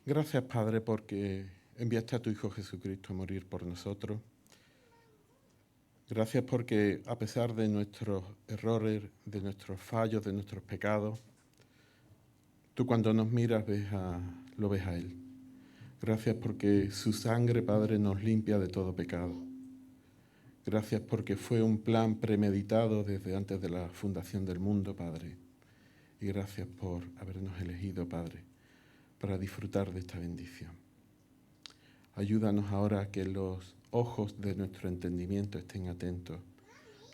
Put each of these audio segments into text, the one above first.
Gracias, Padre, porque enviaste a tu Hijo Jesucristo a morir por nosotros. Gracias porque a pesar de nuestros errores, de nuestros fallos, de nuestros pecados, tú cuando nos miras lo ves a Él. Gracias porque su sangre, Padre, nos limpia de todo pecado. Gracias porque fue un plan premeditado desde antes de la fundación del mundo, Padre. Y gracias por habernos elegido, Padre, para disfrutar de esta bendición. Ayúdanos ahora a que los ojos de nuestro entendimiento estén atentos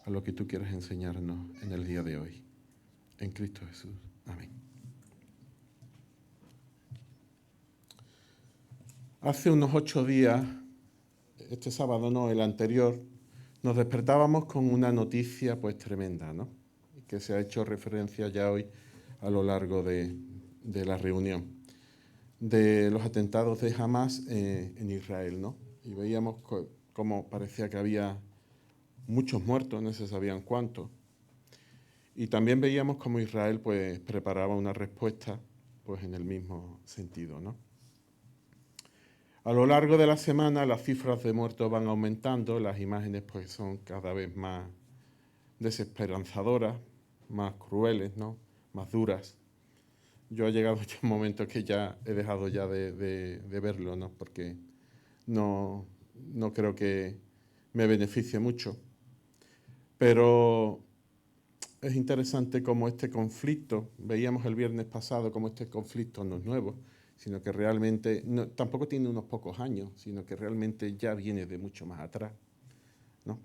a lo que tú quieres enseñarnos en el día de hoy. En Cristo Jesús. Amén. Hace unos 8 días, este sábado no, el anterior, nos despertábamos con una noticia pues tremenda, ¿no? Que se ha hecho referencia ya hoy a lo largo de la reunión, de los atentados de Hamas en Israel, ¿no? Y veíamos cómo parecía que había muchos muertos, no se sabían cuántos. Y también veíamos cómo Israel pues preparaba una respuesta pues en el mismo sentido, ¿no? A lo largo de la semana las cifras de muertos van aumentando, las imágenes pues son cada vez más desesperanzadoras, más crueles, ¿no? Más duras. Yo he llegado ya un momento que ya he dejado ya de verlo, ¿no? Porque no creo que me beneficie mucho. Pero es interesante cómo este conflicto, veíamos el viernes pasado cómo este conflicto no es nuevo, sino que realmente, tampoco tiene unos pocos años, sino que realmente ya viene de mucho más atrás, ¿no?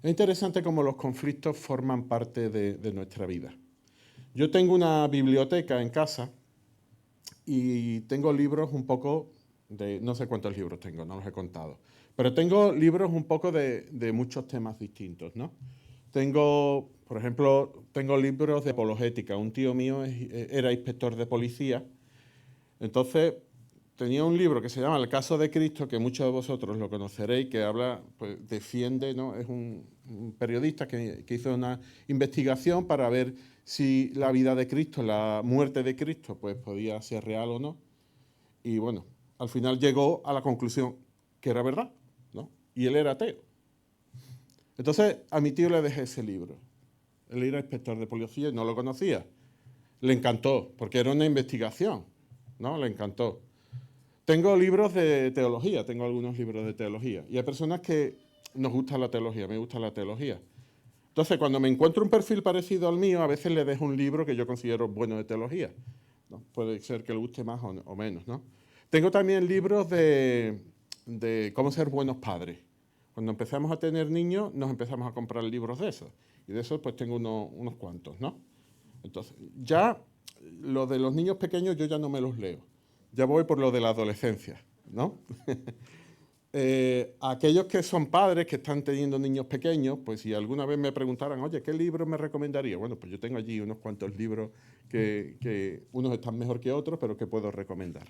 Es interesante cómo los conflictos forman parte de nuestra vida. Yo tengo una biblioteca en casa y tengo libros un poco de, no sé cuántos libros tengo, no los he contado, pero tengo libros un poco de muchos temas distintos, ¿no? Tengo, por ejemplo, tengo libros de apologética. Un tío mío era inspector de policía. Entonces, tenía un libro que se llama El caso de Cristo, que muchos de vosotros lo conoceréis, que habla, pues defiende, ¿no? Es un periodista que hizo una investigación para ver si la vida de Cristo, la muerte de Cristo, pues podía ser real o no. Y bueno, al final llegó a la conclusión que era verdad, ¿no? Y él era ateo. Entonces, a mi tío le dejé ese libro. Él era inspector de policía y no lo conocía. Le encantó, porque era una investigación, ¿no? Le encantó. Tengo libros de teología, tengo algunos libros de teología. Y hay personas que nos gusta la teología, me gusta la teología. Entonces, cuando me encuentro un perfil parecido al mío, a veces le dejo un libro que yo considero bueno de teología, ¿no? Puede ser que le guste más o menos, ¿no? Tengo también libros de cómo ser buenos padres. Cuando empezamos a tener niños, nos empezamos a comprar libros de esos. Y de esos, pues tengo unos cuantos, ¿no? Entonces, ya lo de los niños pequeños yo ya no me los leo. Ya voy por lo de la adolescencia, ¿no? Aquellos que son padres, que están teniendo niños pequeños, pues si alguna vez me preguntaran, oye, ¿qué libro me recomendaría? Bueno, pues yo tengo allí unos cuantos libros que unos están mejor que otros, pero que puedo recomendar.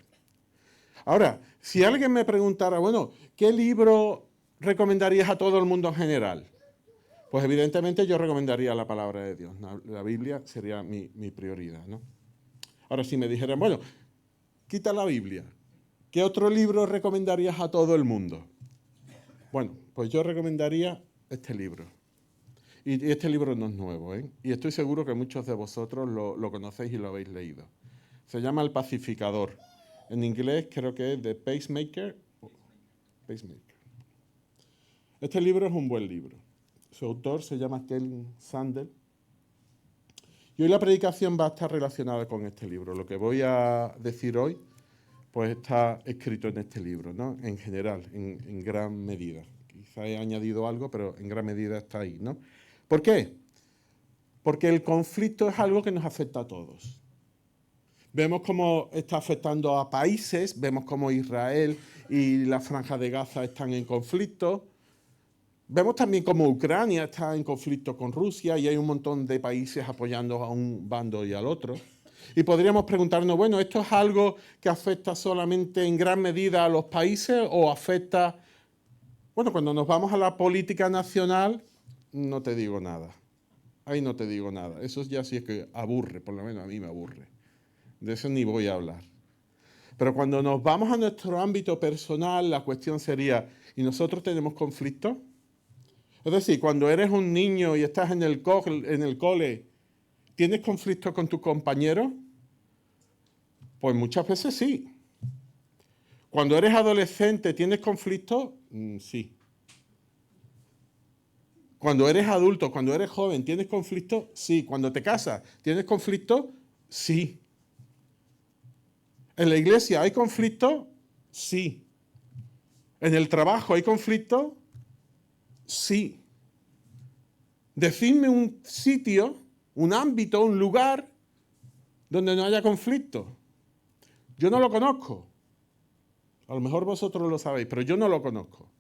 Ahora, si alguien me preguntara, bueno, ¿qué libro recomendarías a todo el mundo en general? Pues evidentemente yo recomendaría la palabra de Dios. La Biblia sería mi prioridad, ¿no? Ahora, si me dijeran, bueno, quita la Biblia, ¿qué otro libro recomendarías a todo el mundo? Bueno, pues yo recomendaría este libro. Y este libro no es nuevo, ¿eh? Y estoy seguro que muchos de vosotros lo conocéis y lo habéis leído. Se llama El Pacificador. En inglés creo que es The Pacemaker. Pacemaker. Este libro es un buen libro. Su autor se llama Ken Sandel. Y hoy la predicación va a estar relacionada con este libro. Lo que voy a decir hoy, pues está escrito en este libro, ¿no? En general, en gran medida. Quizá he añadido algo, pero en gran medida está ahí, ¿no? ¿Por qué? Porque el conflicto es algo que nos afecta a todos. Vemos cómo está afectando a países, vemos cómo Israel y la Franja de Gaza están en conflicto. Vemos también cómo Ucrania está en conflicto con Rusia y hay un montón de países apoyando a un bando y al otro. Y podríamos preguntarnos, bueno, ¿esto es algo que afecta solamente en gran medida a los países o afecta... Bueno, cuando nos vamos a la política nacional, no te digo nada. Ahí no te digo nada. Eso ya sí es que aburre, por lo menos a mí me aburre. De eso ni voy a hablar. Pero cuando nos vamos a nuestro ámbito personal, la cuestión sería, ¿y nosotros tenemos conflictos? Es decir, cuando eres un niño y estás en el cole, ¿tienes conflictos con tus compañeros? Pues muchas veces sí. Cuando eres adolescente, ¿tienes conflictos? Sí. Cuando eres adulto, cuando eres joven, ¿tienes conflictos? Sí. Cuando te casas, ¿tienes conflictos? Sí. ¿En la iglesia hay conflictos? Sí. ¿En el trabajo hay conflictos? Sí. Decidme un sitio, un ámbito, un lugar donde no haya conflicto. Yo no lo conozco. A lo mejor vosotros lo sabéis, pero yo no lo conozco.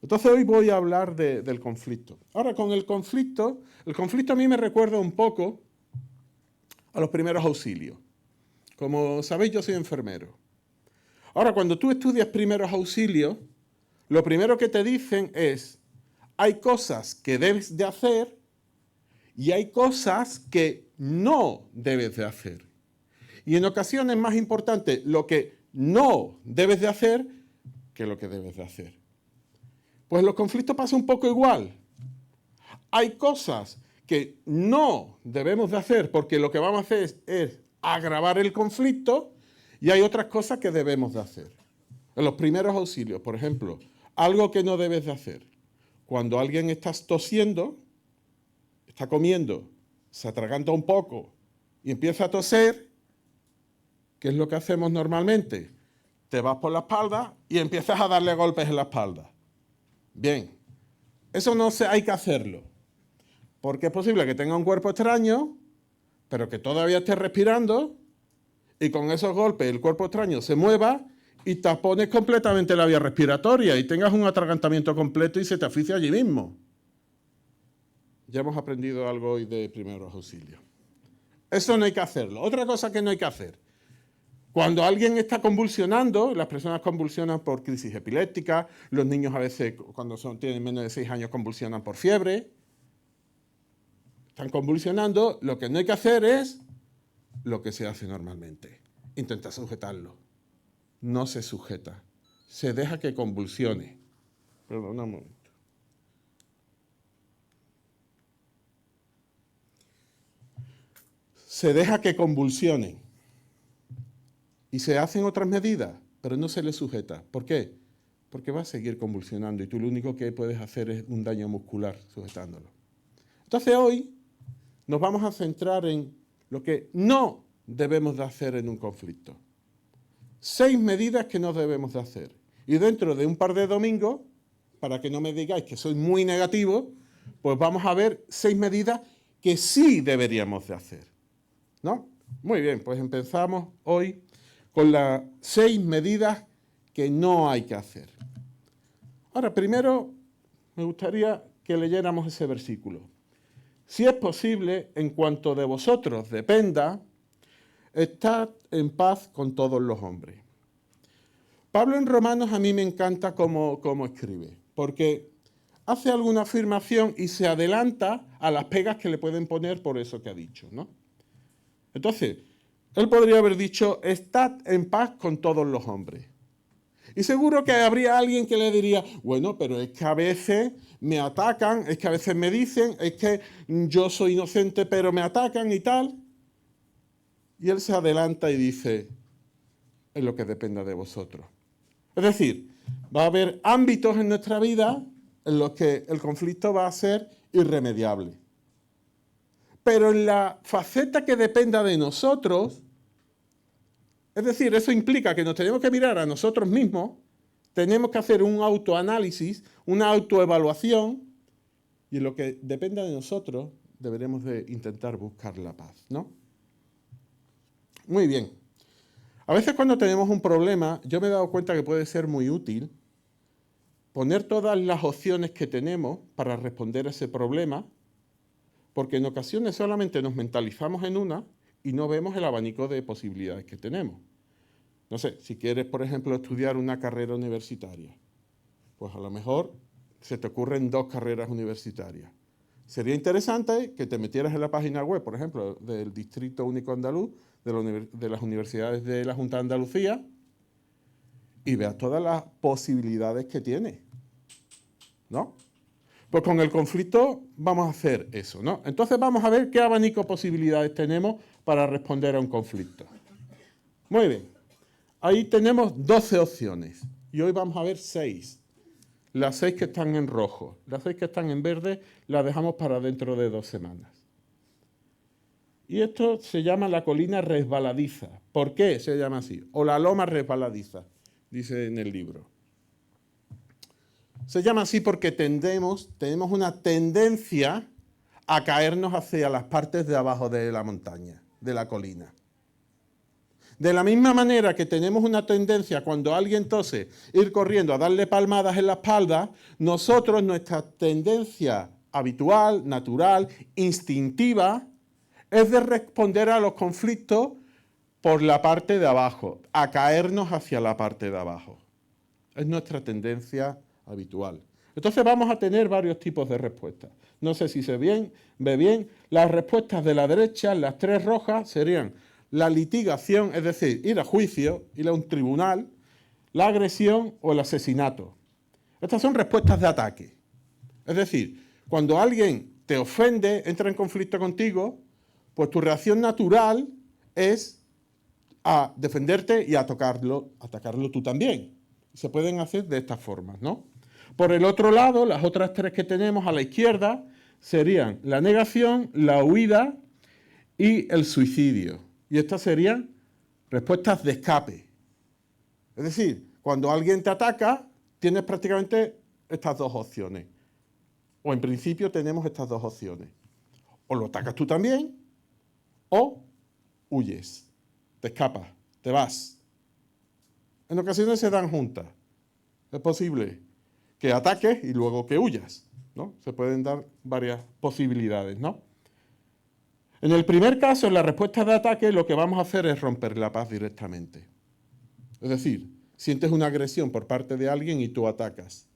Entonces hoy voy a hablar del conflicto. Ahora, con el conflicto a mí me recuerda un poco a los primeros auxilios. Como sabéis, yo soy enfermero. Ahora, cuando tú estudias primeros auxilios, lo primero que te dicen es, hay cosas que debes de hacer y hay cosas que no debes de hacer. Y en ocasiones es más importante lo que no debes de hacer que lo que debes de hacer. Pues los conflictos pasa un poco igual. Hay cosas que no debemos de hacer porque lo que vamos a hacer es agravar el conflicto y hay otras cosas que debemos de hacer. En los primeros auxilios, por ejemplo, algo que no debes de hacer. Cuando alguien está tosiendo, está comiendo, se atraganta un poco y empieza a toser, ¿qué es lo que hacemos normalmente? Te vas por la espalda y empiezas a darle golpes en la espalda. Bien, eso no hay que hacerlo, porque es posible que tenga un cuerpo extraño, pero que todavía esté respirando, y con esos golpes el cuerpo extraño se mueva y tapones completamente la vía respiratoria y tengas un atragantamiento completo y se te asfixia allí mismo. Ya hemos aprendido algo hoy de primeros auxilios. Eso no hay que hacerlo. Otra cosa que no hay que hacer. Cuando alguien está convulsionando, las personas convulsionan por crisis epiléptica, los niños a veces cuando tienen menos de 6 años convulsionan por fiebre, están convulsionando, lo que no hay que hacer es lo que se hace normalmente, intenta sujetarlo. No se sujeta, se deja que convulsione. Perdón, un momento. Se deja que convulsione. Y se hacen otras medidas, pero no se le sujeta. ¿Por qué? Porque va a seguir convulsionando y tú lo único que puedes hacer es un daño muscular sujetándolo. Entonces hoy nos vamos a centrar en lo que no debemos de hacer en un conflicto. 6 medidas que no debemos de hacer. Y dentro de un par de domingos, para que no me digáis que soy muy negativo, pues vamos a ver 6 medidas que sí deberíamos de hacer. ¿No? Muy bien, pues empezamos hoy con las 6 medidas que no hay que hacer. Ahora, primero me gustaría que leyéramos ese versículo. Si es posible, en cuanto de vosotros dependa, estad en paz con todos los hombres. Pablo en Romanos a mí me encanta cómo escribe, porque hace alguna afirmación y se adelanta a las pegas que le pueden poner por eso que ha dicho, ¿no? Entonces, él podría haber dicho, estad en paz con todos los hombres. Y seguro que habría alguien que le diría, bueno, pero es que a veces me atacan, es que a veces me dicen, es que yo soy inocente pero me atacan y tal. Y él se adelanta y dice, es lo que dependa de vosotros. Es decir, va a haber ámbitos en nuestra vida en los que el conflicto va a ser irremediable. Pero en la faceta que dependa de nosotros, es decir, eso implica que nos tenemos que mirar a nosotros mismos, tenemos que hacer un autoanálisis, una autoevaluación, y en lo que dependa de nosotros deberemos de intentar buscar la paz, ¿no? Muy bien. A veces cuando tenemos un problema, yo me he dado cuenta que puede ser muy útil poner todas las opciones que tenemos para responder a ese problema, porque en ocasiones solamente nos mentalizamos en una y no vemos el abanico de posibilidades que tenemos. No sé, si quieres, por ejemplo, estudiar una carrera universitaria, pues a lo mejor se te ocurren 2 carreras universitarias. Sería interesante que te metieras en la página web, por ejemplo, del Distrito Único Andaluz, de las universidades de la Junta de Andalucía y vea todas las posibilidades que tiene, ¿no? Pues con el conflicto vamos a hacer eso, ¿no? Entonces vamos a ver qué abanico de posibilidades tenemos para responder a un conflicto. Muy bien. Ahí tenemos 12 opciones y hoy vamos a ver 6. Las 6 que están en rojo. Las 6 que están en verde las dejamos para dentro de 2 semanas. Y esto se llama la colina resbaladiza. ¿Por qué se llama así? O la loma resbaladiza, dice en el libro. Se llama así porque tenemos una tendencia a caernos hacia las partes de abajo de la montaña, de la colina. De la misma manera que tenemos una tendencia cuando alguien tose, ir corriendo a darle palmadas en la espalda, nosotros nuestra tendencia habitual, natural, instintiva, es de responder a los conflictos por la parte de abajo, a caernos hacia la parte de abajo. Es nuestra tendencia habitual. Entonces vamos a tener varios tipos de respuestas. No sé si se ve bien. Las respuestas de la derecha, las 3 rojas, serían la litigación, es decir, ir a juicio, ir a un tribunal, la agresión o el asesinato. Estas son respuestas de ataque. Es decir, cuando alguien te ofende, entra en conflicto contigo, pues tu reacción natural es a defenderte y a atacarlo tú también. Se pueden hacer de estas formas, ¿no? Por el otro lado, las otras 3 que tenemos a la izquierda serían la negación, la huida y el suicidio. Y estas serían respuestas de escape. Es decir, cuando alguien te ataca, tienes prácticamente estas 2 opciones. O en principio tenemos estas 2 opciones. O lo atacas tú también, o huyes, te escapas, te vas. En ocasiones se dan juntas. Es posible que ataques y luego que huyas, ¿no? Se pueden dar varias posibilidades, ¿no? En el primer caso, en la respuesta de ataque, lo que vamos a hacer es romper la paz directamente. Es decir, sientes una agresión por parte de alguien y tú atacas.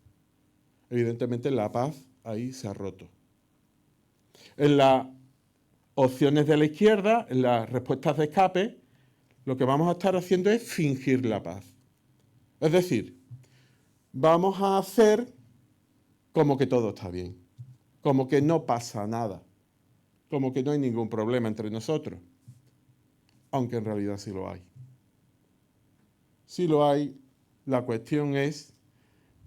Evidentemente la paz ahí se ha roto. En las opciones de la izquierda, en las respuestas de escape, lo que vamos a estar haciendo es fingir la paz. Es decir, vamos a hacer como que todo está bien, como que no pasa nada, como que no hay ningún problema entre nosotros, aunque en realidad sí lo hay. Sí lo hay, la cuestión es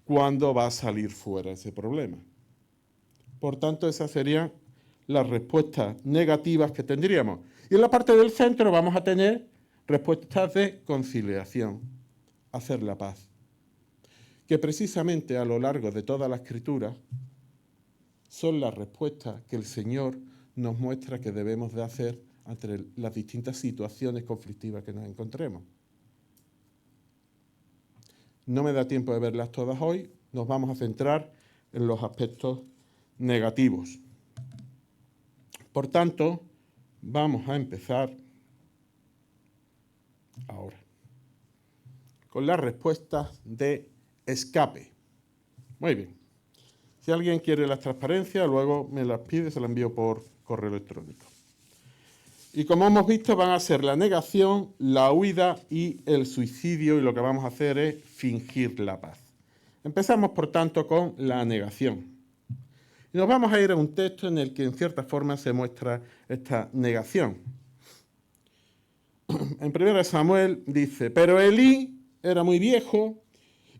cuándo va a salir fuera ese problema. Por tanto, esas serían las respuestas negativas que tendríamos. Y en la parte del centro vamos a tener respuestas de conciliación, hacer la paz. Que precisamente a lo largo de toda la Escritura son las respuestas que el Señor nos muestra que debemos de hacer ante las distintas situaciones conflictivas que nos encontremos. No me da tiempo de verlas todas hoy, nos vamos a centrar en los aspectos negativos. Por tanto, vamos a empezar ahora con las respuestas de escape. Muy bien. Si alguien quiere las transparencias, luego me las pide, se las envío por correo electrónico. Y como hemos visto, van a ser la negación, la huida y el suicidio, y lo que vamos a hacer es fingir la paz. Empezamos, por tanto, con la negación. Y nos vamos a ir a un texto en el que, en cierta forma, se muestra esta negación. En 1 Samuel dice, pero Elí era muy viejo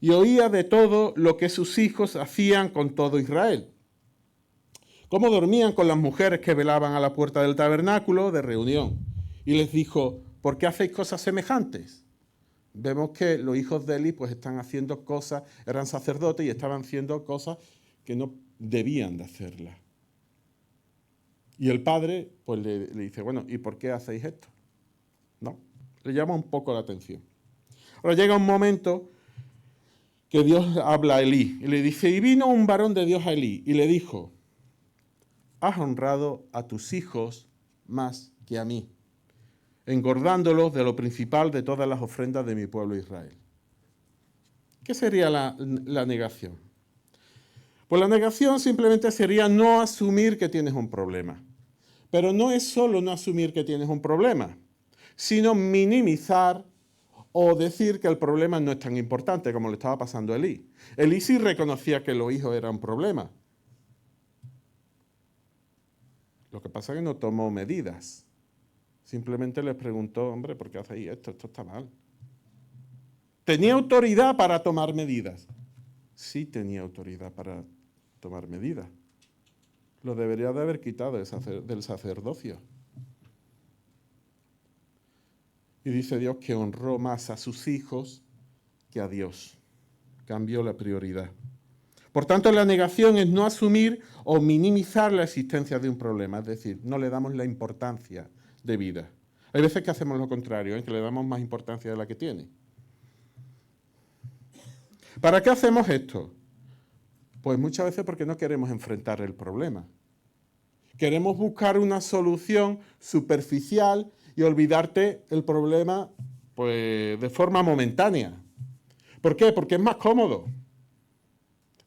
y oía de todo lo que sus hijos hacían con todo Israel. Cómo dormían con las mujeres que velaban a la puerta del tabernáculo de reunión. Y les dijo, ¿por qué hacéis cosas semejantes? Vemos que los hijos de Elí pues están haciendo cosas, eran sacerdotes y estaban haciendo cosas que no debían de hacerlas. Y el padre pues le dice, bueno, ¿y por qué hacéis esto? ¿No? Le llama un poco la atención. Ahora llega un momento que Dios habla a Elí y le dice, y vino un varón de Dios a Elí y le dijo, has honrado a tus hijos más que a mí, engordándolos de lo principal de todas las ofrendas de mi pueblo Israel. ¿Qué sería la negación? Pues la negación simplemente sería no asumir que tienes un problema. Pero no es solo no asumir que tienes un problema, sino minimizar o decir que el problema no es tan importante como le estaba pasando a Elí. Elí sí reconocía que los hijos eran un problema. Lo que pasa es que no tomó medidas. Simplemente les preguntó, hombre, ¿por qué hacéis esto? Esto está mal. ¿Tenía autoridad para tomar medidas? Sí tenía autoridad para tomar medidas. Lo debería de haber quitado del sacerdocio. Y dice Dios que honró más a sus hijos que a Dios. Cambió la prioridad. Por tanto, la negación es no asumir o minimizar la existencia de un problema, es decir, no le damos la importancia debida. Hay veces que hacemos lo contrario, que le damos más importancia de la que tiene. ¿Para qué hacemos esto? Pues muchas veces porque no queremos enfrentar el problema. Queremos buscar una solución superficial y olvidarte el problema pues, de forma momentánea. ¿Por qué? Porque es más cómodo.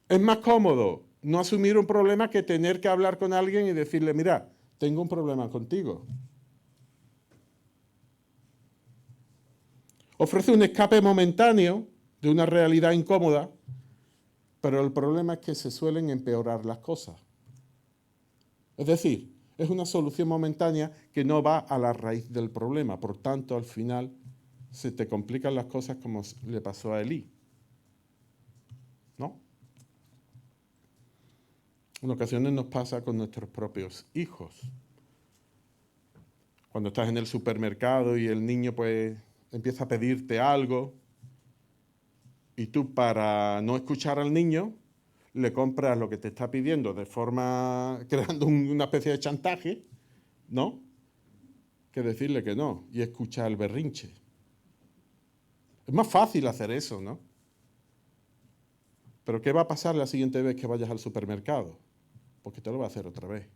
Es más cómodo no asumir un problema que tener que hablar con alguien y decirle, mira, tengo un problema contigo. Ofrece un escape momentáneo de una realidad incómoda, pero el problema es que se suelen empeorar las cosas. Es decir, es una solución momentánea que no va a la raíz del problema. Por tanto, al final se te complican las cosas como le pasó a Elí. ¿No? En ocasiones nos pasa con nuestros propios hijos. Cuando estás en el supermercado y el niño pues empieza a pedirte algo y tú para no escuchar al niño le compras lo que te está pidiendo de forma creando una especie de chantaje, ¿no? Que decirle que no y escuchar el berrinche. Es más fácil hacer eso, ¿no? Pero ¿qué va a pasar la siguiente vez que vayas al supermercado? Porque te lo va a hacer otra vez.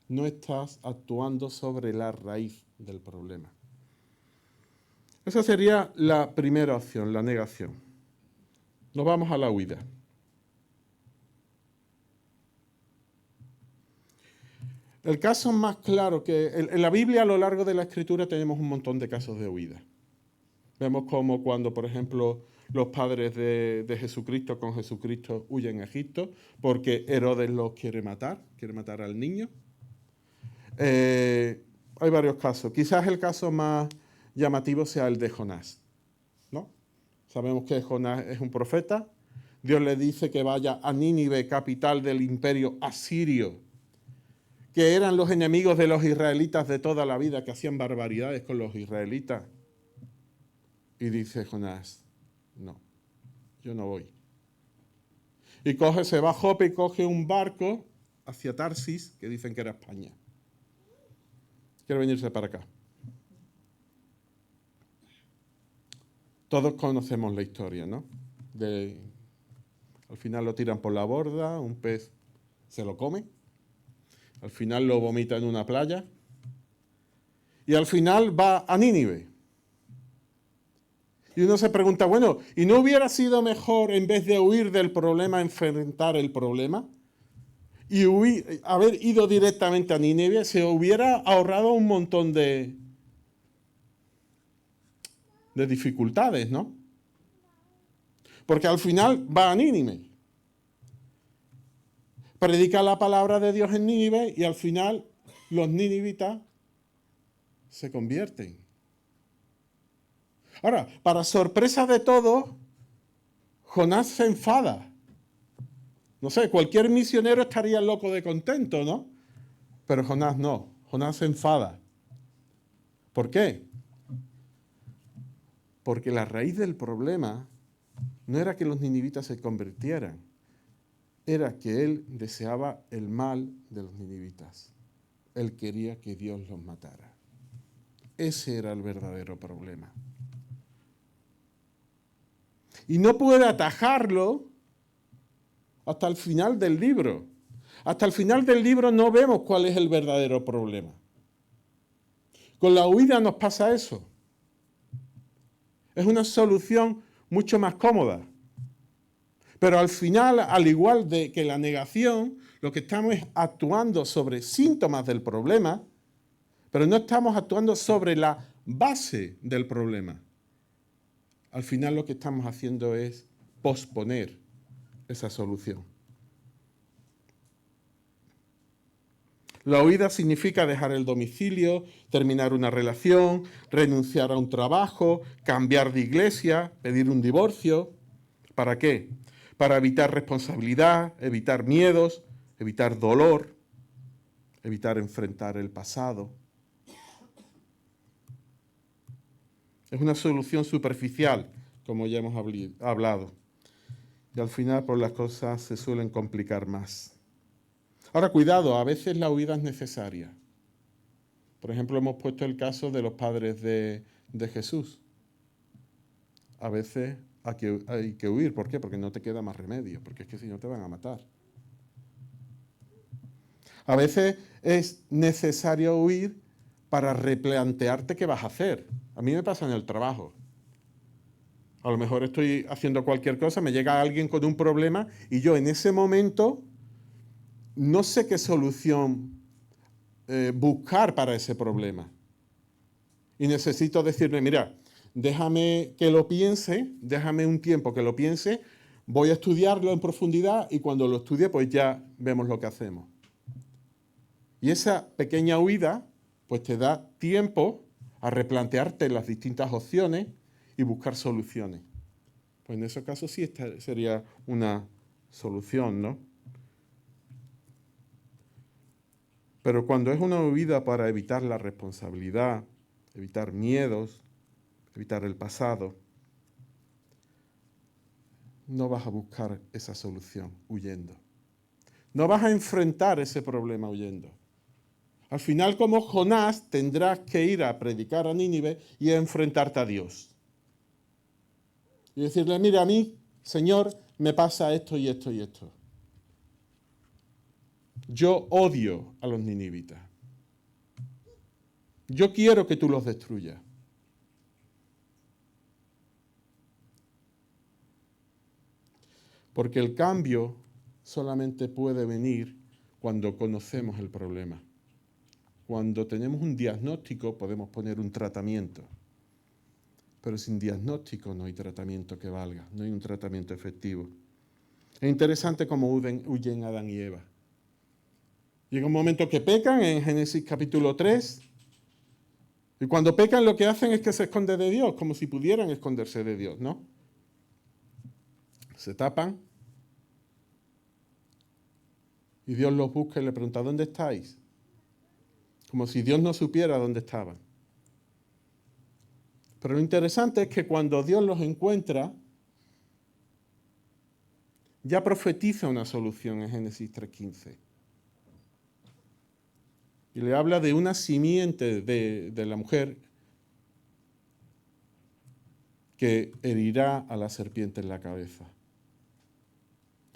No estás actuando sobre la raíz del problema. Esa sería la primera opción, la negación. Nos vamos a la huida. El caso más claro que... En la Biblia a lo largo de la Escritura tenemos un montón de casos de huida. Vemos como cuando, por ejemplo, los padres de Jesucristo con Jesucristo huyen a Egipto porque Herodes los quiere matar al niño. Hay varios casos. Quizás el caso más llamativo sea el de Jonás, ¿no? Sabemos que Jonás es un profeta. Dios le dice que vaya a Nínive, capital del imperio asirio, que eran los enemigos de los israelitas de toda la vida, que hacían barbaridades con los israelitas. Y dice Jonás, no, yo no voy. Y se va a Jope y coge un barco hacia Tarsis, que dicen que era España. Quiere venirse para acá. Todos conocemos la historia, ¿no? Al final lo tiran por la borda, un pez se lo come, al final lo vomita en una playa y al final va a Nínive. Y uno se pregunta, bueno, ¿y no hubiera sido mejor en vez de huir del problema, enfrentar el problema? Y haber ido directamente a Nínive, se hubiera ahorrado un montón de dificultades, ¿no? Porque al final va a Nínive. Predica la palabra de Dios en Nínive y al final los ninivitas se convierten. Ahora, para sorpresa de todos, Jonás se enfada. No sé, cualquier misionero estaría loco de contento, ¿no? Pero Jonás no, Jonás se enfada. ¿Por qué? Porque la raíz del problema no era que los ninivitas se convirtieran, era que él deseaba el mal de los ninivitas. Él quería que Dios los matara. Ese era el verdadero problema. Y no puede atajarlo hasta el final del libro. Hasta el final del libro no vemos cuál es el verdadero problema. Con la huida nos pasa eso. Es una solución mucho más cómoda. Pero al final, al igual que la negación, lo que estamos es actuando sobre síntomas del problema, pero no estamos actuando sobre la base del problema. Al final lo que estamos haciendo es posponer esa solución. La huida significa dejar el domicilio, terminar una relación, renunciar a un trabajo, cambiar de iglesia, pedir un divorcio. ¿Para qué? Para evitar responsabilidad, evitar miedos, evitar dolor, evitar enfrentar el pasado. Es una solución superficial, como ya hemos hablado. Y al final, pues las cosas se suelen complicar más. Ahora, cuidado, a veces la huida es necesaria. Por ejemplo, hemos puesto el caso de los padres de Jesús. A veces hay que huir. ¿Por qué? Porque no te queda más remedio, porque es que si no te van a matar. A veces es necesario huir para replantearte qué vas a hacer. A mí me pasa en el trabajo. A lo mejor estoy haciendo cualquier cosa, me llega alguien con un problema y yo en ese momento no sé qué solución buscar para ese problema. Y necesito decirle, mira, déjame que lo piense, déjame un tiempo que lo piense, voy a estudiarlo en profundidad y cuando lo estudie pues ya vemos lo que hacemos. Y esa pequeña huida pues te da tiempo a replantearte las distintas opciones y buscar soluciones. Pues en esos casos sí esta sería una solución, ¿no? Pero cuando es una huida para evitar la responsabilidad, evitar miedos, evitar el pasado, no vas a buscar esa solución huyendo. No vas a enfrentar ese problema huyendo. Al final, como Jonás, tendrás que ir a predicar a Nínive y a enfrentarte a Dios. Y decirle, mira, a mí, Señor, me pasa esto y esto y esto. Yo odio a los ninivitas. Yo quiero que tú los destruyas. Porque el cambio solamente puede venir cuando conocemos el problema. Cuando tenemos un diagnóstico podemos poner un tratamiento. Pero sin diagnóstico no hay tratamiento que valga, no hay un tratamiento efectivo. Es interesante cómo huyen Adán y Eva. Llega un momento que pecan en Génesis capítulo 3. Y cuando pecan lo que hacen es que se esconden de Dios, como si pudieran esconderse de Dios, ¿no? Se tapan y Dios los busca y le pregunta, ¿dónde estáis? Como si Dios no supiera dónde estaban. Pero lo interesante es que cuando Dios los encuentra, ya profetiza una solución en Génesis 3:15. Y le habla de una simiente de la mujer que herirá a la serpiente en la cabeza.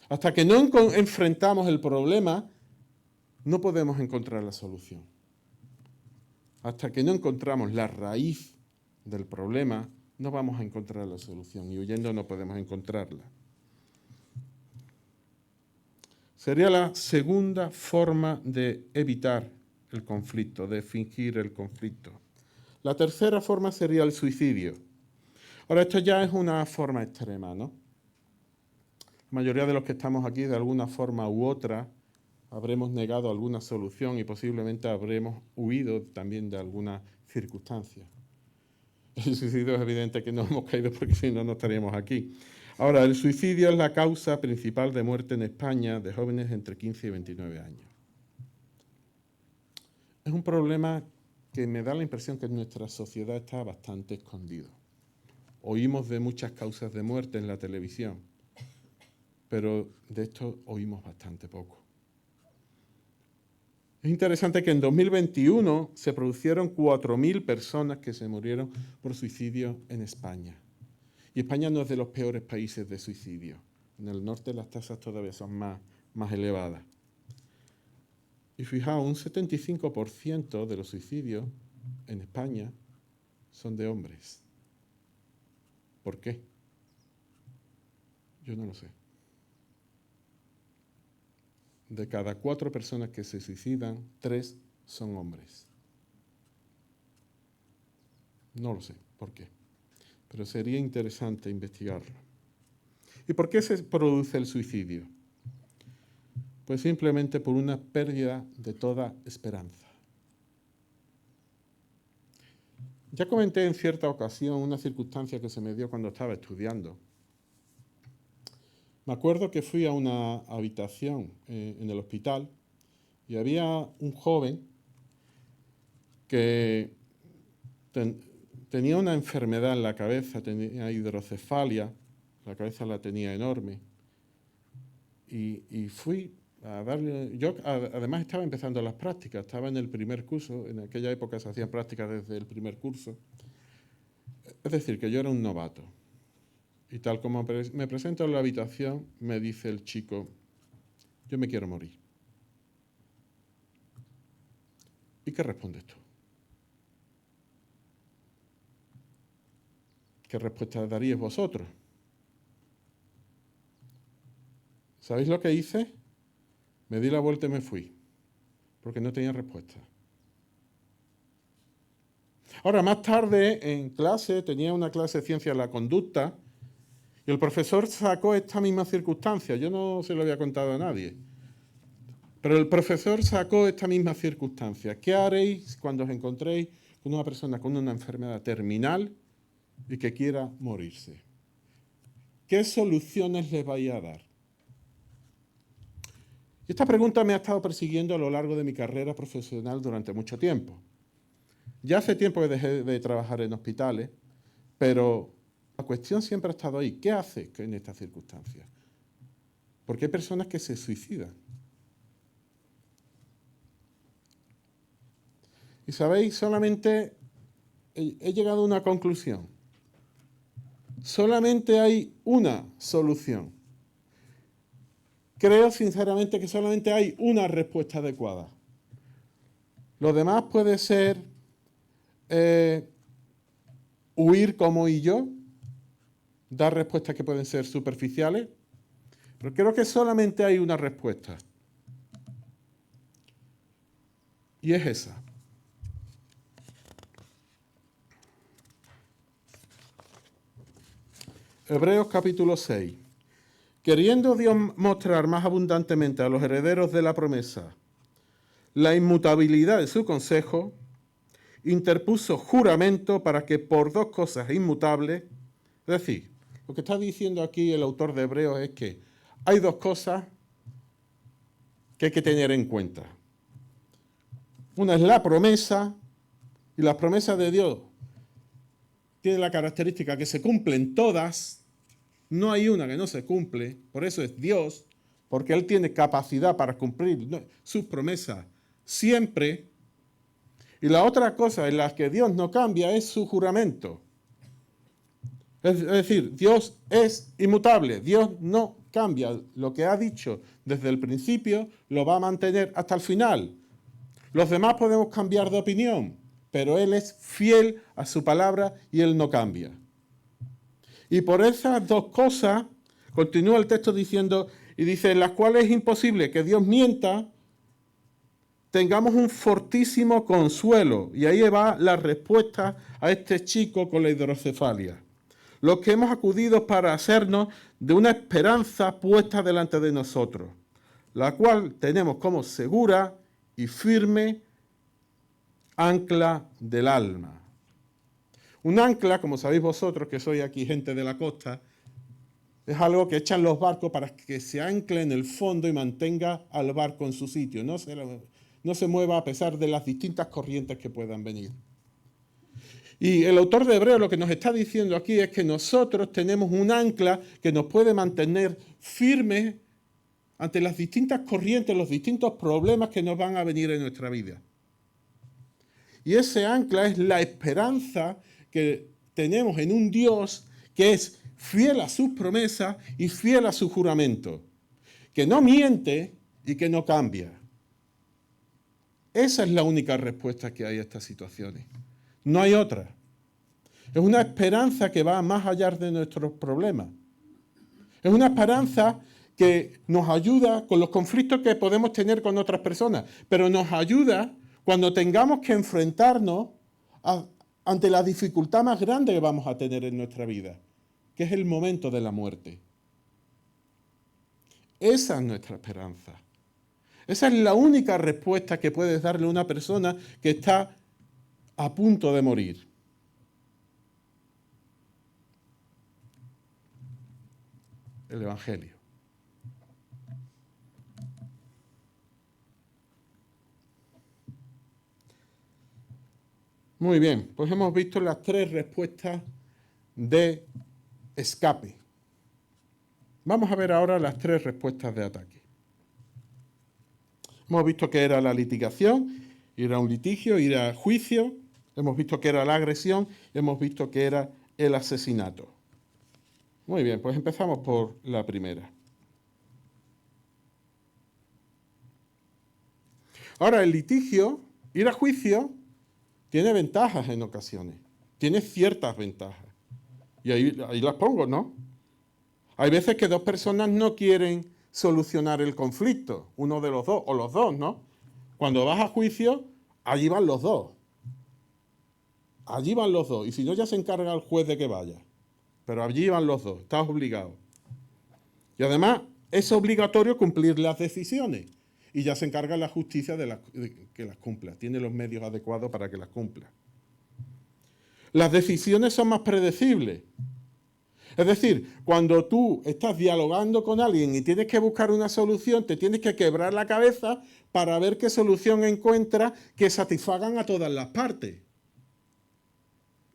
Hasta que no enfrentamos el problema, no podemos encontrar la solución. Hasta que no encontramos la raíz del problema, no vamos a encontrar la solución. Y huyendo no podemos encontrarla. Sería la segunda forma de evitar el conflicto, de fingir el conflicto. La tercera forma sería el suicidio. Ahora, esto ya es una forma extrema, ¿no? La mayoría de los que estamos aquí, de alguna forma u otra, habremos negado alguna solución y posiblemente habremos huido también de alguna circunstancia. El suicidio es evidente que no hemos caído porque si no, no estaríamos aquí. Ahora, el suicidio es la causa principal de muerte en España de jóvenes entre 15 y 29 años. Es un problema que me da la impresión que en nuestra sociedad está bastante escondido. Oímos de muchas causas de muerte en la televisión, pero de esto oímos bastante poco. Es interesante que en 2021 se produjeron 4.000 personas que se murieron por suicidio en España. Y España no es de los peores países de suicidio. En el norte las tasas todavía son más elevadas. Y fijaos, un 75% de los suicidios en España son de hombres. ¿Por qué? Yo no lo sé. De cada 4 personas que se suicidan, 3 son hombres. No lo sé por qué, pero sería interesante investigarlo. ¿Y por qué se produce el suicidio? Pues simplemente por una pérdida de toda esperanza. Ya comenté en cierta ocasión una circunstancia que se me dio cuando estaba estudiando. Me acuerdo que fui a una habitación en el hospital y había un joven que tenía una enfermedad en la cabeza, tenía hidrocefalia, la cabeza la tenía enorme. Y fui a darle... Yo además estaba empezando las prácticas, estaba en el primer curso, en aquella época se hacían prácticas desde el primer curso. Es decir, que yo era un novato. Y tal como me presento en la habitación, me dice el chico, yo me quiero morir. ¿Y qué respondes tú? ¿Qué respuesta daríais vosotros? ¿Sabéis lo que hice? Me di la vuelta y me fui, porque no tenía respuesta. Ahora, más tarde, en clase, tenía una clase de ciencia de la conducta, y el profesor sacó esta misma circunstancia. Yo no se lo había contado a nadie. Pero el profesor sacó esta misma circunstancia. ¿Qué haréis cuando os encontréis con una persona con una enfermedad terminal y que quiera morirse? ¿Qué soluciones les vais a dar? Esta pregunta me ha estado persiguiendo a lo largo de mi carrera profesional durante mucho tiempo. Ya hace tiempo que dejé de trabajar en hospitales, pero la cuestión siempre ha estado ahí. ¿Qué haces en estas circunstancias? Porque hay personas que se suicidan. Y sabéis, solamente he llegado a una conclusión. Solamente hay una solución. Creo sinceramente que solamente hay una respuesta adecuada. Lo demás puede ser huir como y yo, dar respuestas que pueden ser superficiales, pero creo que solamente hay una respuesta. Y es esa. Hebreos capítulo 6. Queriendo Dios mostrar más abundantemente a los herederos de la promesa la inmutabilidad de su consejo, interpuso juramento para que por dos cosas inmutables, es decir, lo que está diciendo aquí el autor de Hebreos es que hay dos cosas que hay que tener en cuenta. Una es la promesa, y las promesas de Dios tienen la característica que se cumplen todas, no hay una que no se cumple, por eso es Dios, porque Él tiene capacidad para cumplir sus promesas siempre. Y la otra cosa en la que Dios no cambia es su juramento. Es decir, Dios es inmutable, Dios no cambia. Lo que ha dicho desde el principio lo va a mantener hasta el final. Los demás podemos cambiar de opinión, pero Él es fiel a su palabra y Él no cambia. Y por esas dos cosas, continúa el texto diciendo, y dice, en las cuales es imposible que Dios mienta, tengamos un fortísimo consuelo. Y ahí va la respuesta a este chico con la hidrocefalia. Los que hemos acudido para hacernos de una esperanza puesta delante de nosotros, la cual tenemos como segura y firme ancla del alma. Un ancla, como sabéis vosotros, que sois aquí gente de la costa, es algo que echan los barcos para que se ancle en el fondo y mantenga al barco en su sitio, no se mueva a pesar de las distintas corrientes que puedan venir. Y el autor de Hebreos lo que nos está diciendo aquí es que nosotros tenemos un ancla que nos puede mantener firmes ante las distintas corrientes, los distintos problemas que nos van a venir en nuestra vida. Y ese ancla es la esperanza que tenemos en un Dios que es fiel a sus promesas y fiel a su juramento, que no miente y que no cambia. Esa es la única respuesta que hay a estas situaciones. No hay otra. Es una esperanza que va más allá de nuestros problemas. Es una esperanza que nos ayuda con los conflictos que podemos tener con otras personas, pero nos ayuda cuando tengamos que enfrentarnos ante la dificultad más grande que vamos a tener en nuestra vida, que es el momento de la muerte. Esa es nuestra esperanza. Esa es la única respuesta que puedes darle a una persona que está a punto de morir. El Evangelio. Muy bien, pues hemos visto las 3 respuestas de escape. Vamos a ver ahora las 3 respuestas de ataque. Hemos visto que era la litigación, ir a un litigio, ir a juicio. Hemos visto que era la agresión, hemos visto que era el asesinato. Muy bien, pues empezamos por la primera. Ahora, el litigio, ir a juicio, tiene ventajas en ocasiones. Tiene ciertas ventajas. Y ahí las pongo, ¿no? Hay veces que 2 personas no quieren solucionar el conflicto, uno de los dos, o los dos, ¿no? Cuando vas a juicio, allí van los dos. Allí van los dos. Y si no, ya se encarga el juez de que vaya. Pero allí van los dos. Estás obligado. Y además, es obligatorio cumplir las decisiones. Y ya se encarga la justicia de que las cumpla. Tiene los medios adecuados para que las cumpla. Las decisiones son más predecibles. Es decir, cuando tú estás dialogando con alguien y tienes que buscar una solución, te tienes que quebrar la cabeza para ver qué solución encuentras que satisfagan a todas las partes.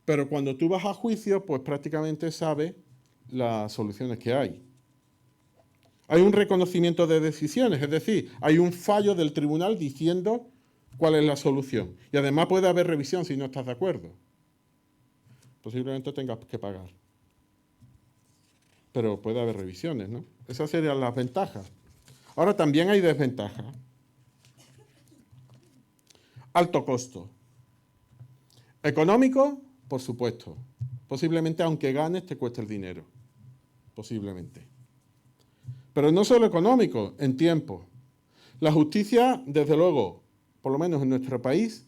Pero cuando tú vas a juicio, pues prácticamente sabes las soluciones que hay. Hay un reconocimiento de decisiones, es decir, hay un fallo del tribunal diciendo cuál es la solución. Y además puede haber revisión si no estás de acuerdo. Posiblemente tengas que pagar. Pero puede haber revisiones, ¿no? Esas serían las ventajas. Ahora también hay desventajas. Alto costo. Económico, por supuesto. Posiblemente aunque ganes te cueste el dinero. Posiblemente. Pero no solo económico, en tiempo. La justicia, desde luego, por lo menos en nuestro país,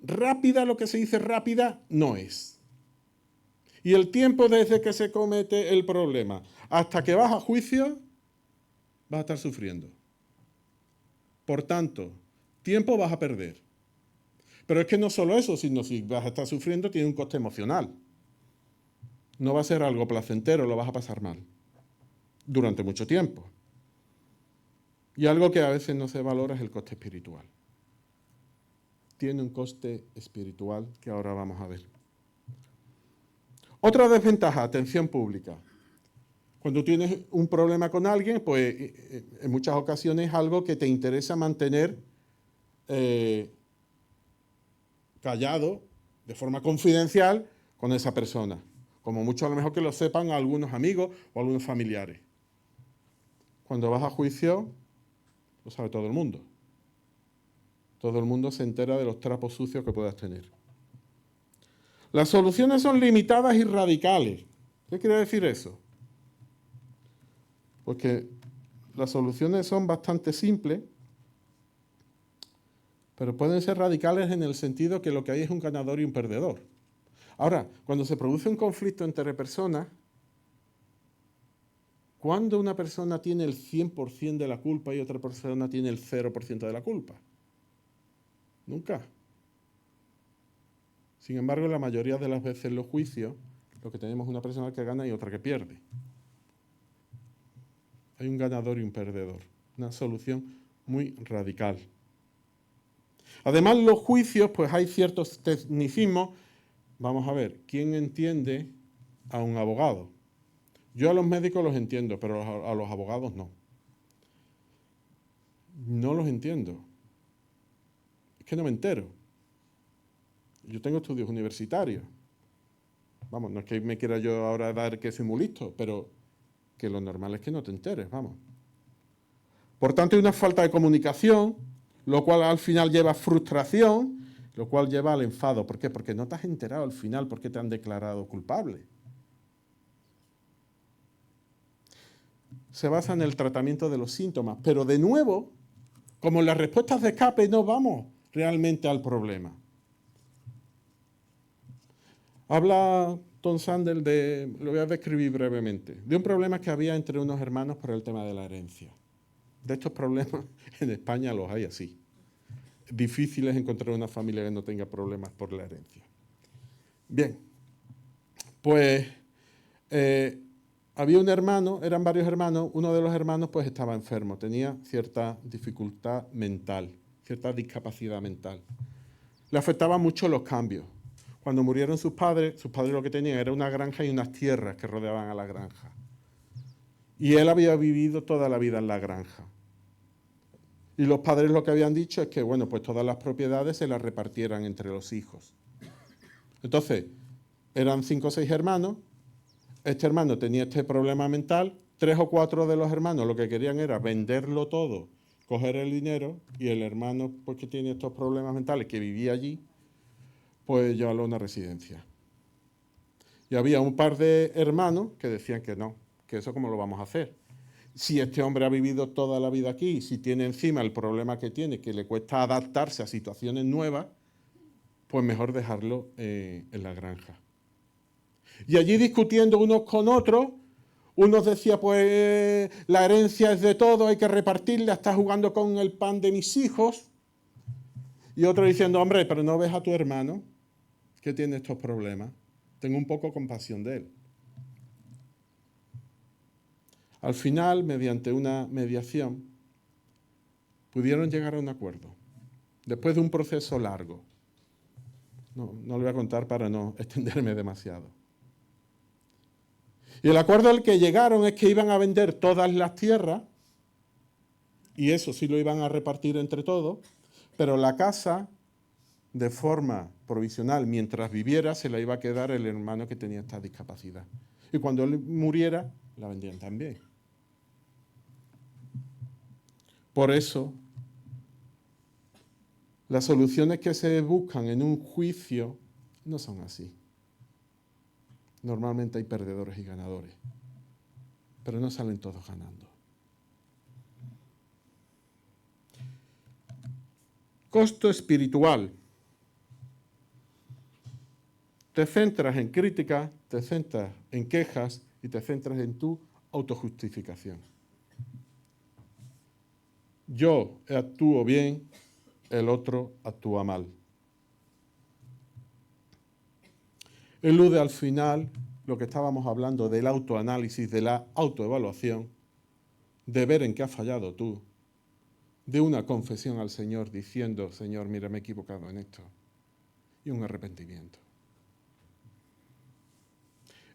rápida, lo que se dice rápida, no es. Y el tiempo desde que se comete el problema hasta que vas a juicio, vas a estar sufriendo. Por tanto, tiempo vas a perder. Pero es que no solo eso, sino si vas a estar sufriendo, tiene un coste emocional. No va a ser algo placentero, lo vas a pasar mal. Durante mucho tiempo. Y algo que a veces no se valora es el coste espiritual. Tiene un coste espiritual que ahora vamos a ver. Otra desventaja, atención pública. Cuando tienes un problema con alguien, pues en muchas ocasiones es algo que te interesa mantener callado, de forma confidencial, con esa persona. Como mucho a lo mejor que lo sepan algunos amigos o algunos familiares. Cuando vas a juicio, lo sabe todo el mundo. Todo el mundo se entera de los trapos sucios que puedas tener. Las soluciones son limitadas y radicales. ¿Qué quiere decir eso? Porque las soluciones son bastante simples, pero pueden ser radicales en el sentido que lo que hay es un ganador y un perdedor. Ahora, cuando se produce un conflicto entre personas, ¿cuándo una persona tiene el 100% de la culpa y otra persona tiene el 0% de la culpa? Nunca. Sin embargo, la mayoría de las veces en los juicios, lo que tenemos es una persona que gana y otra que pierde. Hay un ganador y un perdedor. Una solución muy radical. Además, los juicios, pues hay ciertos tecnicismos. Vamos a ver, ¿quién entiende a un abogado? Yo a los médicos los entiendo, pero a los abogados no. No los entiendo. Es que no me entero. Yo tengo estudios universitarios. Vamos, no es que me quiera yo ahora dar que soy muy listo, pero que lo normal es que no te enteres, vamos. Por tanto, hay una falta de comunicación, lo cual al final lleva a frustración, lo cual lleva al enfado. ¿Por qué? Porque no te has enterado al final por qué te han declarado culpable. Se basa en el tratamiento de los síntomas, pero de nuevo, como en las respuestas de escape, no vamos realmente al problema. Habla Tom Sanders lo voy a describir brevemente, de un problema que había entre unos hermanos por el tema de la herencia. De estos problemas en España los hay así. Difícil es encontrar una familia que no tenga problemas por la herencia. Bien, pues había un hermano, eran varios hermanos, uno de los hermanos pues estaba enfermo, tenía cierta dificultad mental, cierta discapacidad mental. Le afectaban mucho los cambios. Cuando murieron sus padres lo que tenían era una granja y unas tierras que rodeaban a la granja. Y él había vivido toda la vida en la granja. Y los padres lo que habían dicho es que, bueno, pues todas las propiedades se las repartieran entre los hijos. Entonces, eran 5 o 6 hermanos, este hermano tenía este problema mental, 3 o 4 de los hermanos lo que querían era venderlo todo, coger el dinero, y el hermano pues que tiene estos problemas mentales, que vivía allí, pues llevarlo a una residencia. Y había un par de hermanos que decían que no, que eso cómo lo vamos a hacer. Si este hombre ha vivido toda la vida aquí, si tiene encima el problema que tiene, que le cuesta adaptarse a situaciones nuevas, pues mejor dejarlo en la granja. Y allí discutiendo unos con otros, unos decían, pues la herencia es de todo, hay que repartirla, estás jugando con el pan de mis hijos. Y otros diciendo, hombre, pero no ves a tu hermano que tiene estos problemas. Tengo un poco compasión de él. Al final, mediante una mediación, pudieron llegar a un acuerdo. Después de un proceso largo. No lo voy a contar para no extenderme demasiado. Y el acuerdo al que llegaron es que iban a vender todas las tierras, y eso sí lo iban a repartir entre todos, pero la casa, de forma provisional, mientras viviera, se la iba a quedar el hermano que tenía esta discapacidad. Y cuando él muriera, la vendían también. Por eso, las soluciones que se buscan en un juicio no son así. Normalmente hay perdedores y ganadores, pero no salen todos ganando. Costo espiritual. Te centras en críticas, te centras en quejas y te centras en tu autojustificación. Yo actúo bien, el otro actúa mal. Elude al final lo que estábamos hablando del autoanálisis, de la autoevaluación, de ver en qué has fallado tú, de una confesión al Señor diciendo, Señor, mira, me he equivocado en esto, y un arrepentimiento.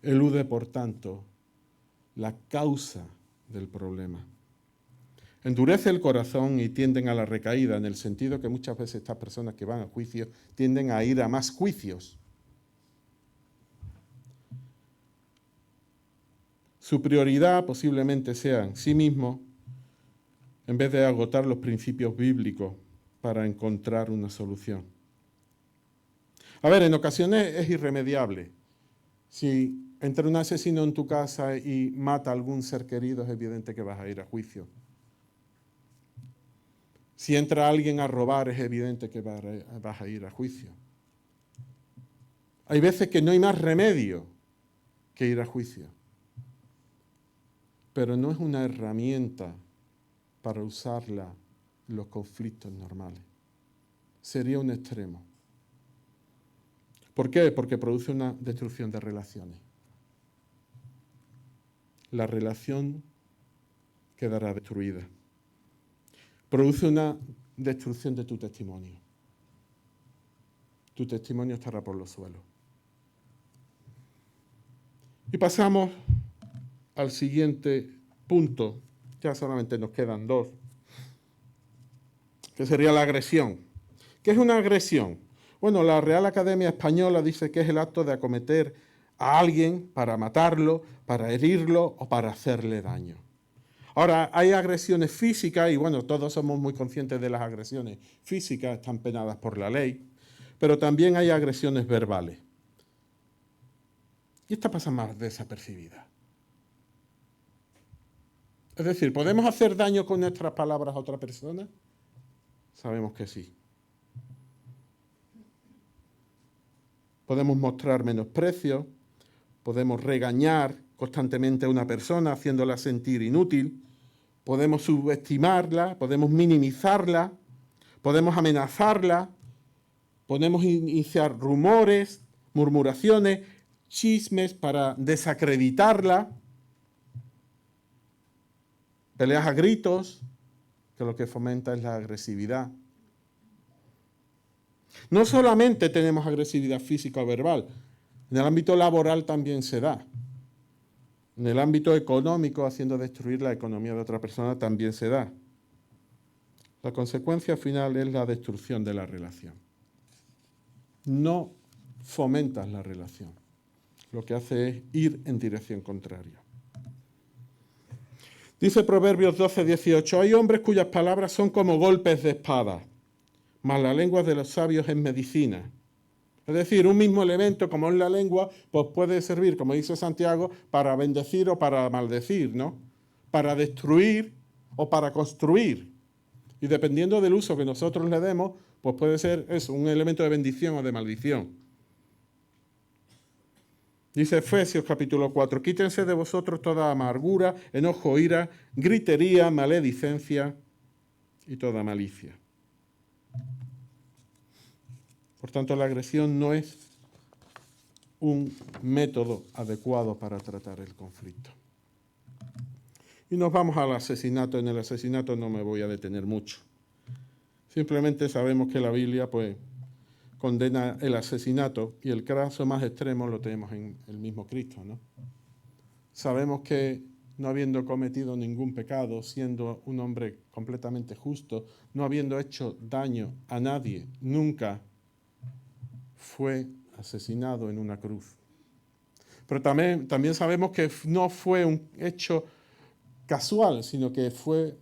Elude, por tanto, la causa del problema. Endurece el corazón y tienden a la recaída, en el sentido que muchas veces estas personas que van a juicio tienden a ir a más juicios. Su prioridad posiblemente sea en sí mismo, en vez de agotar los principios bíblicos para encontrar una solución. A ver, en ocasiones es irremediable. Si entra un asesino en tu casa y mata a algún ser querido, es evidente que vas a ir a juicio. Si entra alguien a robar, es evidente que vas a ir a juicio. Hay veces que no hay más remedio que ir a juicio. Pero no es una herramienta para usarla en los conflictos normales. Sería un extremo. ¿Por qué? Porque produce una destrucción de relaciones. La relación quedará destruida. Produce una destrucción de tu testimonio. Tu testimonio estará por los suelos. Y pasamos al siguiente punto. Ya solamente nos quedan 2. Que sería la agresión. ¿Qué es una agresión? Bueno, la Real Academia Española dice que es el acto de acometer a alguien para matarlo, para herirlo o para hacerle daño. Ahora, hay agresiones físicas y bueno, todos somos muy conscientes de las agresiones físicas, están penadas por la ley, pero también hay agresiones verbales. Y esta pasa más desapercibida. Es decir, ¿podemos hacer daño con nuestras palabras a otra persona? Sabemos que sí. podemos mostrar menosprecio, podemos regañar constantemente a una persona haciéndola sentir inútil, podemos subestimarla, podemos minimizarla, podemos amenazarla, podemos iniciar rumores, murmuraciones, chismes para desacreditarla, peleas a gritos, que lo que fomenta es la agresividad. No solamente tenemos agresividad física o verbal, en el ámbito laboral también se da. En el ámbito económico, haciendo destruir la economía de otra persona, también se da. La consecuencia final es la destrucción de la relación. No fomentas la relación. Lo que hace es ir en dirección contraria. Dice Proverbios 12:18, hay hombres cuyas palabras son como golpes de espada, mas la lengua de los sabios es medicina. Es decir, un mismo elemento como es la lengua, pues puede servir, como dice Santiago, para bendecir o para maldecir, ¿no? Para destruir o para construir. Y dependiendo del uso que nosotros le demos, pues puede ser eso, un elemento de bendición o de maldición. Dice Efesios capítulo 4, quítense de vosotros toda amargura, enojo, ira, gritería, maledicencia y toda malicia. Por tanto, la agresión no es un método adecuado para tratar el conflicto. Y nos vamos al asesinato. En el asesinato no me voy a detener mucho. Simplemente sabemos que la Biblia pues condena el asesinato y el caso más extremo lo tenemos en el mismo Cristo, ¿no? Sabemos que no habiendo cometido ningún pecado, siendo un hombre completamente justo, no habiendo hecho daño a nadie, nunca fue asesinado en una cruz. Pero también sabemos que no fue un hecho casual, sino que fue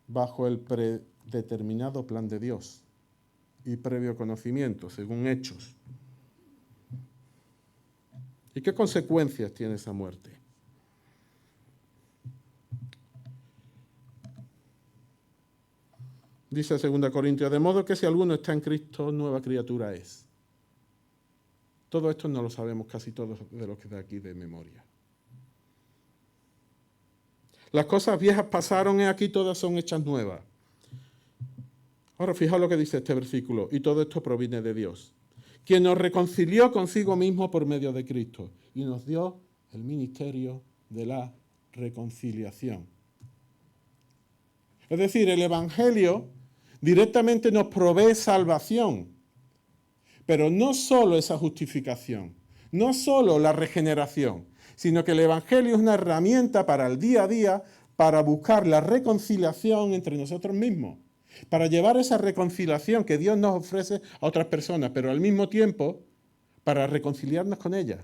bajo el predeterminado plan de Dios y previo conocimiento, según Hechos. ¿Y qué consecuencias tiene esa muerte? Dice 2 Corintios, de modo que si alguno está en Cristo, nueva criatura es. Todo esto no lo sabemos casi todos de los que de aquí de memoria. Las cosas viejas pasaron y aquí todas son hechas nuevas. Ahora fijaos lo que dice este versículo, y todo esto proviene de Dios, quien nos reconcilió consigo mismo por medio de Cristo y nos dio el ministerio de la reconciliación. Es decir, el Evangelio directamente nos provee salvación, pero no solo esa justificación, no solo la regeneración, sino que el Evangelio es una herramienta para el día a día, para buscar la reconciliación entre nosotros mismos, para llevar esa reconciliación que Dios nos ofrece a otras personas, pero al mismo tiempo para reconciliarnos con ellas.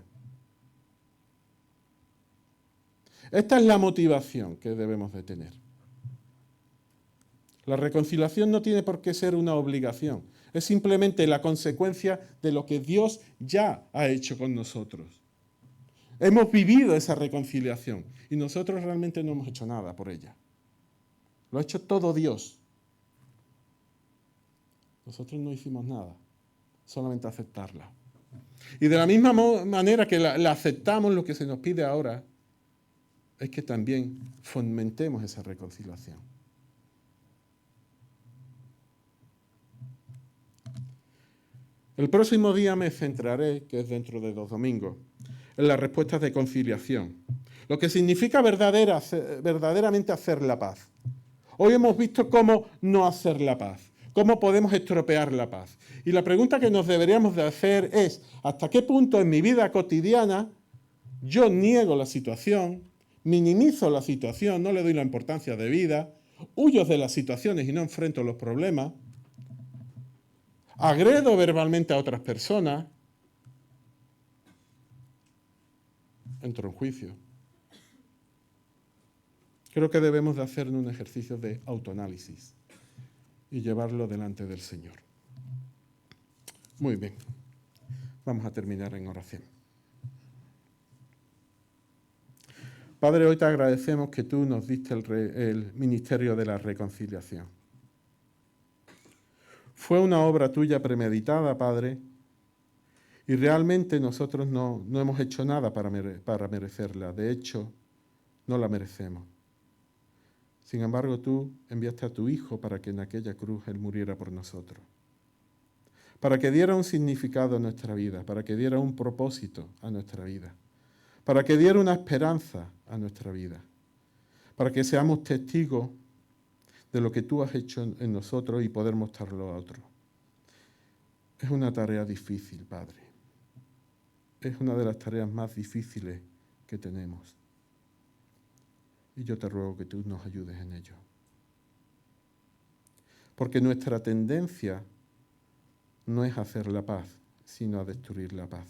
Esta es la motivación que debemos de tener. La reconciliación no tiene por qué ser una obligación, es simplemente la consecuencia de lo que Dios ya ha hecho con nosotros. Hemos vivido esa reconciliación y nosotros realmente no hemos hecho nada por ella. Lo ha hecho todo Dios. Nosotros no hicimos nada, solamente aceptarla. Y de la misma manera que la aceptamos, lo que se nos pide ahora es que también fomentemos esa reconciliación. El próximo día me centraré, que es dentro de 2 domingos, en las respuestas de conciliación, lo que significa verdaderamente hacer la paz. Hoy hemos visto cómo no hacer la paz, cómo podemos estropear la paz. Y la pregunta que nos deberíamos de hacer es, ¿hasta qué punto en mi vida cotidiana yo niego la situación, minimizo la situación, no le doy la importancia debida, huyo de las situaciones y no enfrento los problemas, agredo verbalmente a otras personas, entro en juicio? Creo que debemos de hacer un ejercicio de autoanálisis y llevarlo delante del Señor. Muy bien, vamos a terminar en oración. Padre, hoy te agradecemos que tú nos diste el ministerio de la reconciliación. Fue una obra tuya premeditada, Padre, Y realmente nosotros no hemos hecho nada para merecerla. De hecho, no la merecemos. Sin embargo, tú enviaste a tu Hijo para que en aquella cruz Él muriera por nosotros. Para que diera un significado a nuestra vida, para que diera un propósito a nuestra vida, para que diera una esperanza a nuestra vida, para que seamos testigos de lo que tú has hecho en nosotros y poder mostrarlo a otros. Es una tarea difícil, Padre. Es una de las tareas más difíciles que tenemos. Y yo te ruego que tú nos ayudes en ello. Porque nuestra tendencia no es hacer la paz, sino a destruir la paz.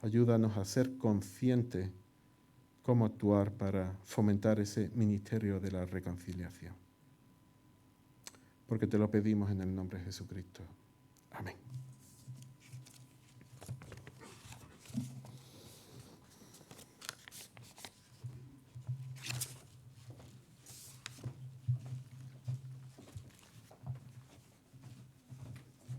Ayúdanos a ser conscientes cómo actuar para fomentar ese ministerio de la reconciliación. Porque te lo pedimos en el nombre de Jesucristo. Amén.